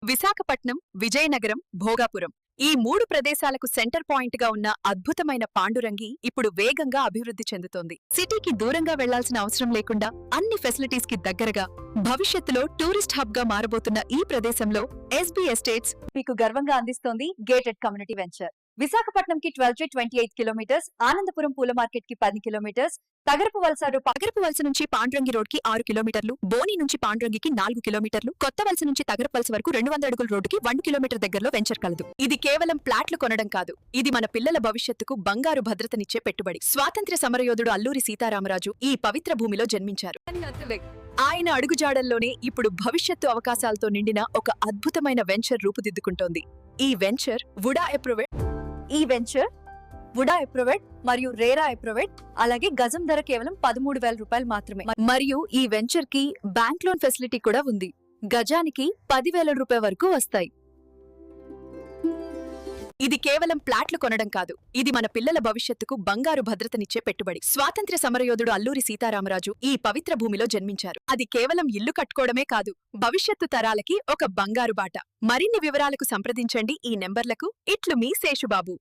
విశాఖపట్నం, విజయనగరం, భోగాపురం ఈ 3 ప్రదేశాలకు centre point గా ఉన్న అద్భుతమైన పాండురంగి ఇప్పుడు వేగంగా అభివృద్ధి చెందుతోంది. సిటీకి దూరంగా వెళ్లాల్సిన అవసరం లేకుండా అన్ని ఫెసిలిటీస్ కి దగ్గరగా భవిష్యత్తులో టూరిస్ట్ హబ్ గా మారబోతున్న ఈ ప్రదేశంలో ఎస్బీ ఎస్టేట్స్ మీకు గర్వంగా అందిస్తోంది గేటెడ్ కమ్యూనిటీ వెంచర్. విశాఖపట్నం కి 12 to 28 కిలోమీటర్స్, ఆనందపురం పూల మార్కెట్ కి 10 కిలోమీటర్స్, తగరపు వలస నుంచి పాండ్రంగి రోడ్ కి 6 కిలోమీటర్లు, బోని నుంచి పాండ్రంగికి 4 కిలోమీటర్లు, కొత్త వలస నుంచి తగరపు వలస వరకు 200 అడుగుల రోడ్డుకి 1 కిలోమీటర్ దగ్గరలో వెంచర్ కలదు. ఇది కేవలం ప్లాట్లు కొనడం కాదు, ఇది మన పిల్లల భవిష్యత్తుకు బంగారు భద్రతనిచ్చే పెట్టుబడి. స్వాతంత్ర్య సమరయోధుడు అల్లూరి సీతారామరాజు ఈ పవిత్ర భూమిలో జన్మించారు. ఆయన అడుగుజాడల్లోనే ఇప్పుడు భవిష్యత్తు అవకాశాలతో నిండిన ఒక అద్భుతమైన వెంచర్ రూపుదిద్దుకుంటోంది. ఈ వెంచర్ వుడా ఎప్రోవెట్ మరియు రేరా ఎప్రోవెట్, అలాగే గజం ధర కేవలం 13,000 రూపాయలు మాత్రమే. మరియు ఈ వెంచర్ కి బ్యాంక్ లోన్ ఫెసిలిటీ కూడా ఉంది. గజానికి 10,000 రూపాయల వరకు వస్తాయి. ఇది కేవలం ప్లాట్లు కొనడం కాదు, ఇది మన పిల్లల భవిష్యత్తుకు బంగారు భద్రతనిచ్చే పెట్టుబడి. స్వాతంత్ర్య సమరయోధుడు అల్లూరి సీతారామరాజు ఈ పవిత్ర భూమిలో జన్మించారు. అది కేవలం ఇల్లు కట్టుకోవడమే కాదు, భవిష్యత్తు తరాలకి ఒక బంగారు బాట. మరిన్ని వివరాలకు సంప్రదించండి ఈ నెంబర్లకు. ఇట్లు మీ శేషుబాబు.